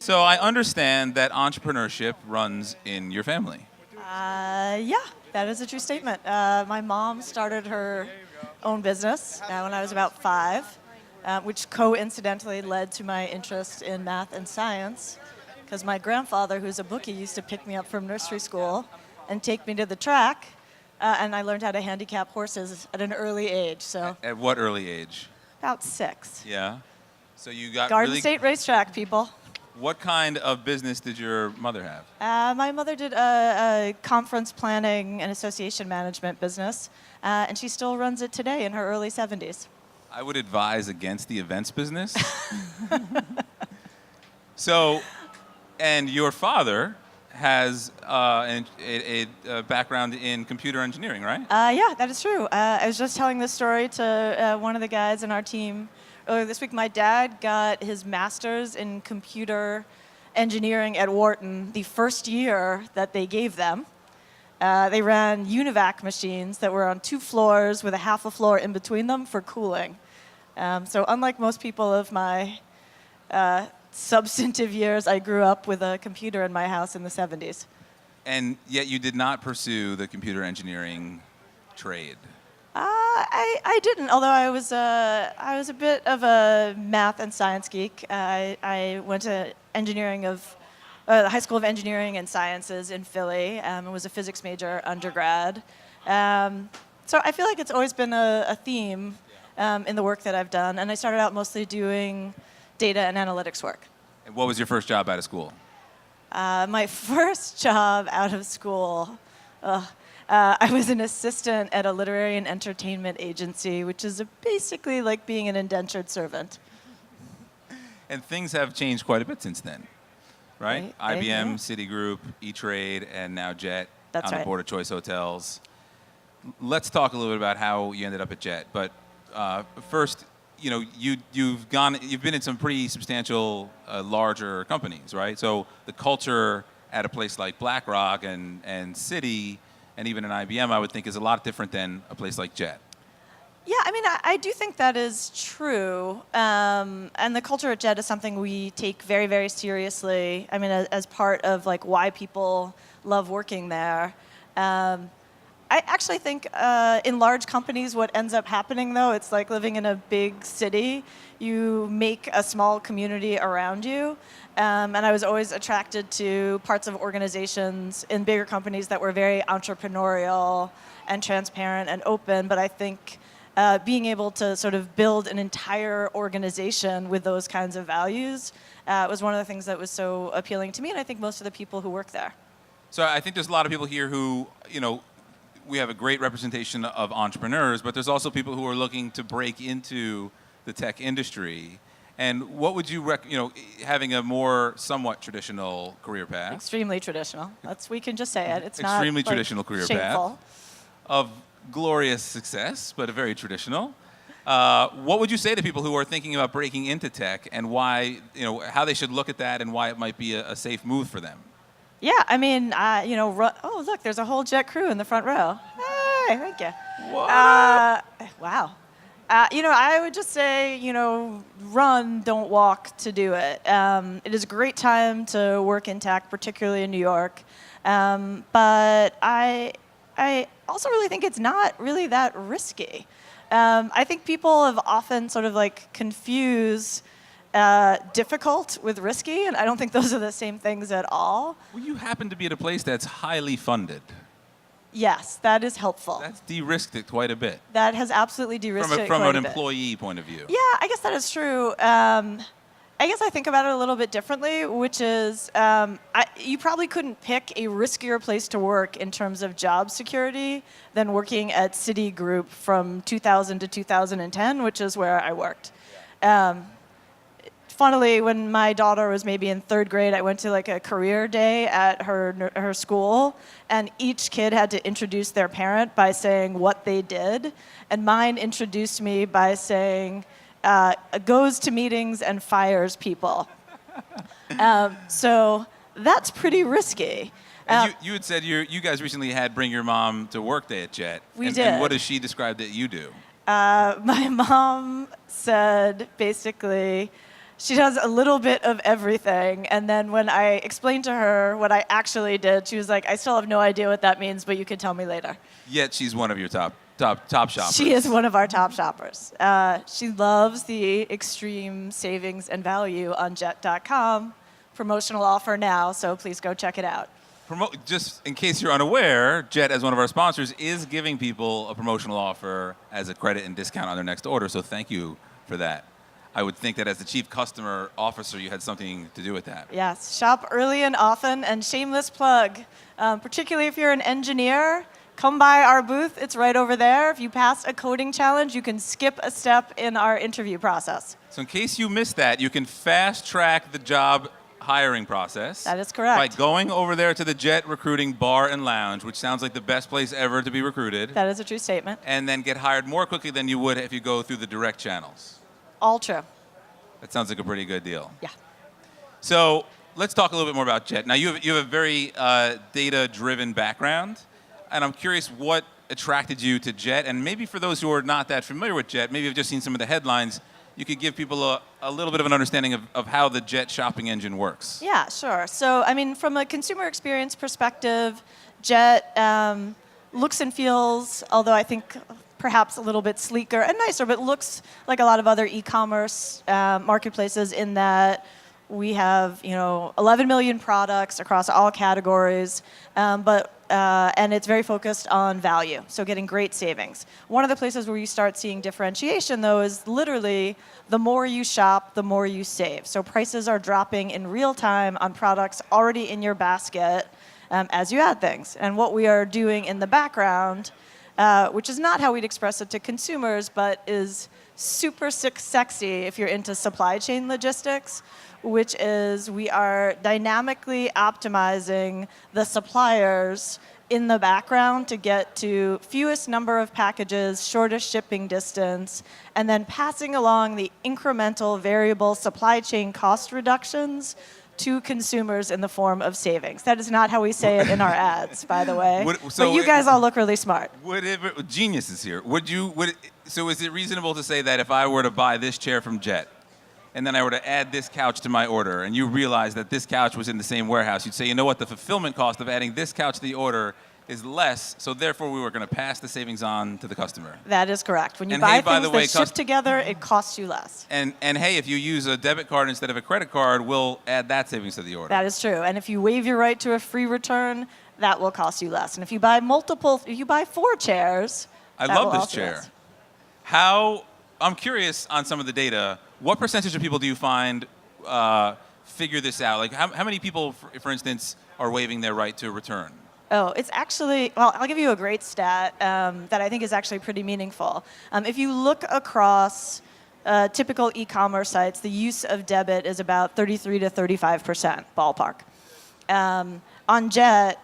So I understand that entrepreneurship runs in your family. Yeah, that is a true statement. My mom started her own business when I was about 5, which coincidentally led to my interest in math and science, because my grandfather, who's a bookie, used to pick me up from nursery school and take me to the track, and I learned how to handicap horses at an early age, so At what early age? about 6. Yeah. So you got Garden really. State Racetrack, people. What kind of business did your mother have? My mother did a conference planning and association management business, and she still runs it today in her early 70s. I would advise against the events business. So, and your father has a background in computer engineering, right? Yeah, that is true. I was just telling this story to one of the guys in our team earlier this week. My dad got his master's in computer engineering at Wharton the first year that they gave them. They ran UNIVAC machines that were on 2 floors with a half a floor in between them for cooling. So unlike most people of my substantive years, I grew up with a computer in my house in the 70s. And yet you did not pursue the computer engineering trade. I didn't, although I was a bit of a math and science geek. I went to the High School of Engineering and Sciences in Philly, and was a physics major undergrad. So I feel like it's always been a theme in the work that I've done, and I started out mostly doing data and analytics work. And what was your first job out of school? My first job out of school, I was an assistant at a literary and entertainment agency, which is basically like being an indentured servant. And things have changed quite a bit since then, right? Right, IBM, yeah. Citigroup, E-Trade, and now Jet. That's on the right. board of Choice Hotels. Let's talk a little bit about how you ended up at Jet. But first, you've been in some pretty substantial, larger companies, right? So the culture at a place like BlackRock and Citi, and even an IBM, I would think is a lot different than a place like Jet. Yeah, I mean, I do think that is true. And the culture at Jet is something we take very, very seriously. I mean, as part of like why people love working there. I actually think in large companies, what ends up happening, though, it's like living in a big city. You make a small community around you. And I was always attracted to parts of organizations in bigger companies that were very entrepreneurial and transparent and open. But I think being able to sort of build an entire organization with those kinds of values was one of the things that was so appealing to me, and I think most of the people who work there. So I think there's a lot of people here who, we have a great representation of entrepreneurs, but there's also people who are looking to break into the tech industry. And what would you having a more somewhat traditional career path? Extremely traditional. We can just say it. It's not extremely traditional career shameful. path of glorious success, but a very traditional. What would you say to people who are thinking about breaking into tech, and why, how they should look at that, and why it might be a safe move for them? Yeah, I mean, oh, look, there's a whole Jet crew in the front row. Hey, thank you. Wow. I would just say, run, don't walk to do it. It is a great time to work in tech, particularly in New York. But I also really think it's not really that risky. I think people have often sort of like confused difficult with risky, and I don't think those are the same things at all. Well, you happen to be at a place that's highly funded. Yes, that is helpful. That's de-risked it quite a bit. That has absolutely de-risked it From quite an a bit. employee point of view. Yeah, I guess that is true. I guess I think about it a little bit differently, which is you probably couldn't pick a riskier place to work in terms of job security than working at Citigroup from 2000 to 2010, which is where I worked. Funnily, when my daughter was maybe in 3rd grade, I went to like a career day at her school, and each kid had to introduce their parent by saying what they did. And mine introduced me by saying, goes to meetings and fires people. So that's pretty risky. And you had said you guys recently had Bring Your Mom to Work Day at Jet. We did. And what does she describe that you do? My mom said basically, She does a little bit of everything. And then when I explained to her what I actually did, she was like, I still have no idea what that means, but you can tell me later. Yet she's one of your top shoppers. She is one of our top shoppers. She loves the extreme savings and value on jet.com. Promotional offer now, so please go check it out. Just in case you're unaware, Jet, as one of our sponsors, is giving people a promotional offer as a credit and discount on their next order, so thank you for that. I would think that as the chief customer officer, you had something to do with that. Yes, shop early and often, and shameless plug, particularly if you're an engineer, come by our booth. It's right over there. If you pass a coding challenge, you can skip a step in our interview process. So in case you missed that, you can fast track the job hiring process. That is correct. By going over there to the Jet Recruiting Bar and Lounge, which sounds like the best place ever to be recruited. That is a true statement. And then get hired more quickly than you would if you go through the direct channels. All true. That sounds like a pretty good deal. Yeah. So let's talk a little bit more about Jet. Now, you have a very data-driven background, and I'm curious what attracted you to Jet. And maybe for those who are not that familiar with Jet, maybe have just seen some of the headlines, you could give people a little bit of an understanding of how the Jet shopping engine works. Yeah, sure. So, I mean, from a consumer experience perspective, Jet looks and feels, although I think perhaps a little bit sleeker and nicer, but looks like a lot of other e-commerce marketplaces in that we have, 11 million products across all categories, and it's very focused on value, so getting great savings. One of the places where you start seeing differentiation, though, is literally the more you shop, the more you save. So prices are dropping in real time on products already in your basket as you add things. And what we are doing in the background, which is not how we'd express it to consumers, but is super sexy if you're into supply chain logistics, which is we are dynamically optimizing the suppliers in the background to get to fewest number of packages, shortest shipping distance, and then passing along the incremental variable supply chain cost reductions to consumers in the form of savings. That is not how we say it in our ads, by the way. But you guys all look really smart. Geniuses here. So is it reasonable to say that if I were to buy this chair from Jet, and then I were to add this couch to my order, and you realize that this couch was in the same warehouse, you'd say, you know what, the fulfillment cost of adding this couch to the order is less, so therefore we were going to pass the savings on to the customer. That is correct. When you buy things that ship together, it costs you less. And hey, if you use a debit card instead of a credit card, we'll add that savings to the order. That is true. And if you waive your right to a free return, that will cost you less. And if you buy 4 chairs, I love this chair. I'm curious on some of the data. What percentage of people do you find figure this out? Like how many people, for instance, are waiving their right to return? Oh, it's actually, well, I'll give you a great stat that I think is actually pretty meaningful. If you look across typical e-commerce sites, the use of debit is about 33 to 35% ballpark. On Jet,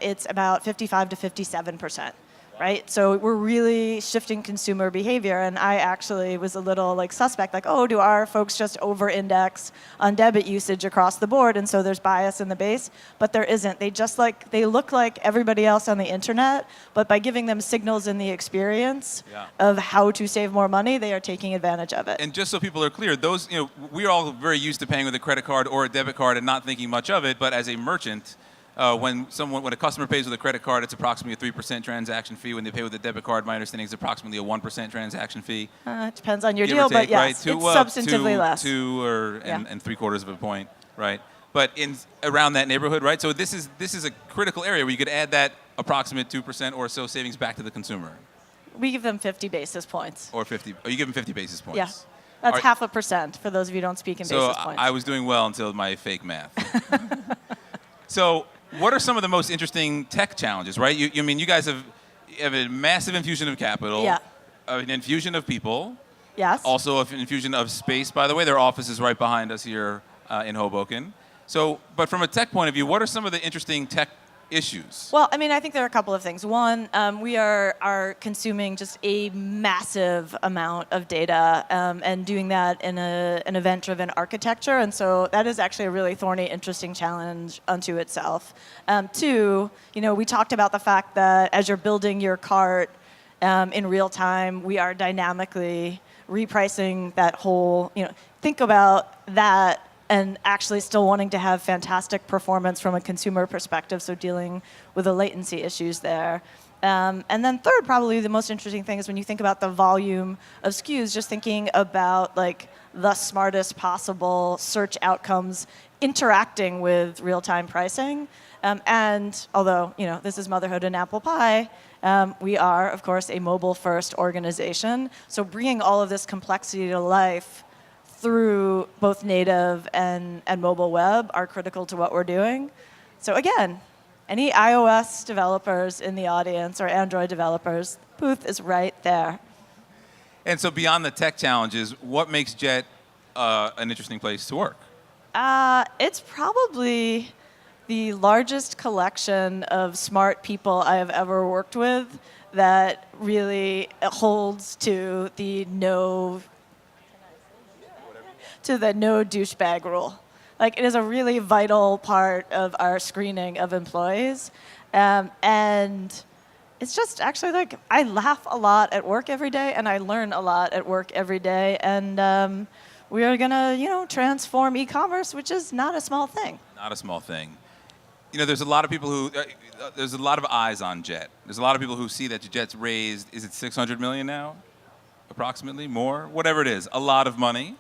it's about 55 to 57%. Right? So we're really shifting consumer behavior, and I actually was a little suspect, do our folks just over-index on debit usage across the board, and so there's bias in the base? But there isn't. They look like everybody else on the internet, but by giving them signals in the experience of how to save more money, they are taking advantage of it. And just so people are clear, those, we're all very used to paying with a credit card or a debit card and not thinking much of it, but as a merchant, when a customer pays with a credit card, it's approximately a 3% transaction fee. When they pay with a debit card, my understanding is approximately a 1% transaction fee. It depends on your deal, but yes, right? It's substantively less. And 3/4 of a point, right? But around that neighborhood, right? So this is a critical area where you could add that approximate 2% or so savings back to the consumer. We give them 50 basis points. Or 50. Oh, you give them 50 basis points. Yeah. That's 0.5% for those of you who don't speak in basis points. So I was doing well until my fake math. So what are some of the most interesting tech challenges, right? You guys have a massive infusion of capital, an infusion of people, also an infusion of space, by the way. There are offices right behind us here in Hoboken. So, but from a tech point of view, what are some of the interesting tech issues? Well, I think there are a couple of things. One, we are consuming just a massive amount of data and doing that in an event-driven architecture. And so that is actually a really thorny, interesting challenge unto itself. Two, we talked about the fact that as you're building your cart in real time, we are dynamically repricing that whole, think about that and actually still wanting to have fantastic performance from a consumer perspective, so dealing with the latency issues there. And then third, probably the most interesting thing is when you think about the volume of SKUs, just thinking about like the smartest possible search outcomes interacting with real-time pricing. And although, this is motherhood and apple pie, we are, of course, a mobile-first organization. So bringing all of this complexity to life through both native and mobile web are critical to what we're doing. So again, any iOS developers in the audience or Android developers, booth is right there. And so beyond the tech challenges, what makes Jet an interesting place to work? It's probably the largest collection of smart people I have ever worked with that really holds to the no douchebag rule. Like, it is a really vital part of our screening of employees. And it's just actually like, I laugh a lot at work every day, and I learn a lot at work every day. And we are gonna, transform e-commerce, which is not a small thing. Not a small thing. There's a lot of people who, there's a lot of eyes on Jet. There's a lot of people who see that Jet's raised, is it $600 million now? Approximately, more? Whatever it is, a lot of money.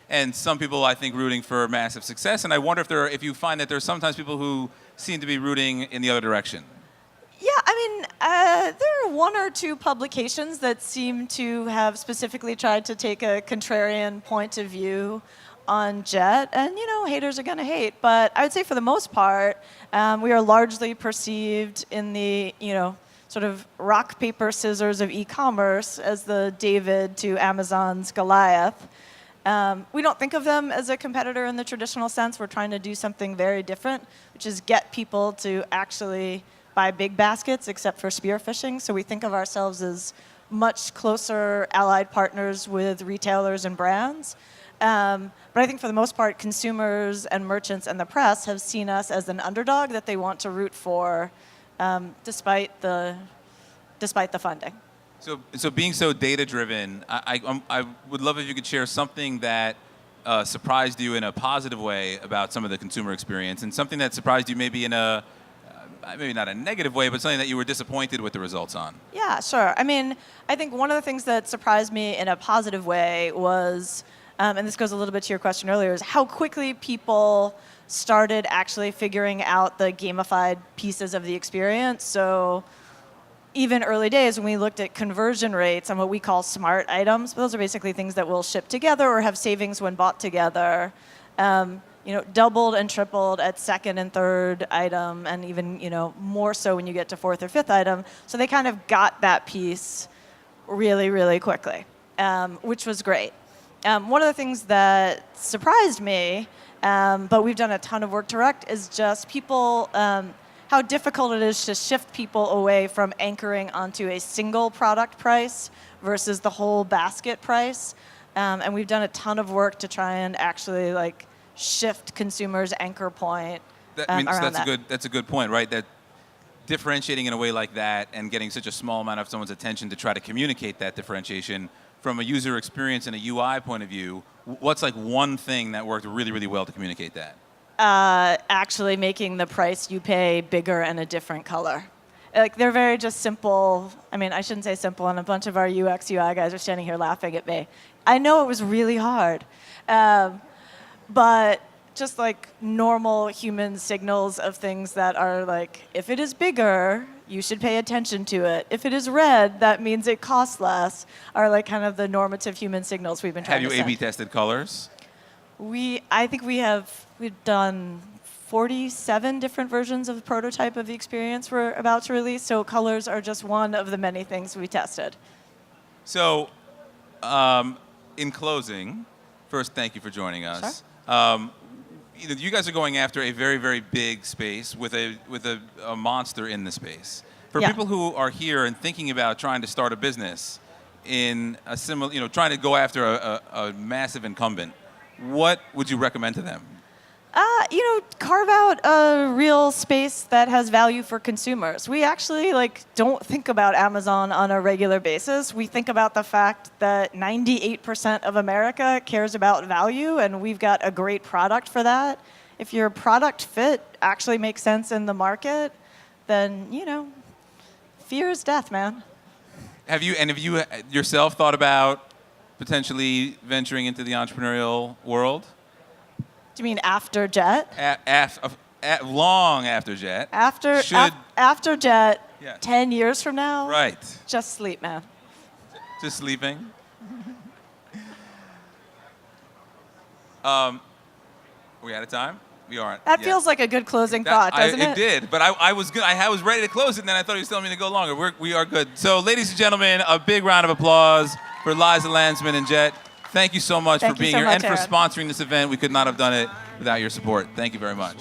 And some people, I think, rooting for massive success. And I wonder if you find that there are sometimes people who seem to be rooting in the other direction. Yeah, there are one or two publications that seem to have specifically tried to take a contrarian point of view on Jet. And, haters are going to hate. But I would say for the most part, we are largely perceived in the, sort of rock, paper, scissors of e-commerce as the David to Amazon's Goliath. We don't think of them as a competitor in the traditional sense. We're trying to do something very different, which is get people to actually buy big baskets, except for spearfishing. So we think of ourselves as much closer allied partners with retailers and brands. But I think for the most part, consumers and merchants and the press have seen us as an underdog that they want to root for, despite the funding. So being so data-driven, I would love if you could share something that surprised you in a positive way about some of the consumer experience, and something that surprised you maybe in a, maybe not a negative way, but something that you were disappointed with the results on. Yeah, sure. I think one of the things that surprised me in a positive way was, and this goes a little bit to your question earlier, is how quickly people started actually figuring out the gamified pieces of the experience. So even early days when we looked at conversion rates and what we call smart items, those are basically things that will ship together or have savings when bought together, doubled and tripled at second and third item, and even more so when you get to fourth or fifth item. So they kind of got that piece really, really quickly, which was great. One of the things that surprised me, but we've done a ton of work to correct, is just people, how difficult it is to shift people away from anchoring onto a single product price versus the whole basket price. And we've done a ton of work to try and actually shift consumers' anchor point around that. That's a good point, right? That differentiating in a way like that and getting such a small amount of someone's attention to try to communicate that differentiation from a user experience and a UI point of view, what's one thing that worked really, really well to communicate that? Actually making the price you pay bigger and a different color. They're very just simple. I shouldn't say simple, and a bunch of our UX, UI guys are standing here laughing at me. I know it was really hard. But just normal human signals of things that are if it is bigger, you should pay attention to it. If it is red, that means it costs less, are kind of the normative human signals we've been trying to send. Have you A/B tested colors? I think we've done 47 different versions of the prototype of the experience we're about to release, so colors are just one of the many things we tested. So, in closing, first, thank you for joining us. Sure. You guys are going after a very, very big space with a monster in the space. For Yeah. people who are here and thinking about trying to start a business in a similar, trying to go after a massive incumbent, what would you recommend to them? Carve out a real space that has value for consumers. We actually don't think about Amazon on a regular basis. We think about the fact that 98% of America cares about value, and we've got a great product for that. If your product fit actually makes sense in the market, then, fear is death, man. Have you yourself thought about potentially venturing into the entrepreneurial world? Do you mean after Jet? Long after Jet. After Jet, Yeah. 10 years from now? Right. Just sleep, man. Just sleeping. We out of time? We aren't. That Yeah. feels like a good closing thought, doesn't it? It did, but I was good. I was ready to close it, and then I thought he was telling me to go longer. We are good. So, ladies and gentlemen, a big round of applause for Liza Landsman and Jet. Thank you so much for being here and for sponsoring this event. We could not have done it without your support. Thank you very much.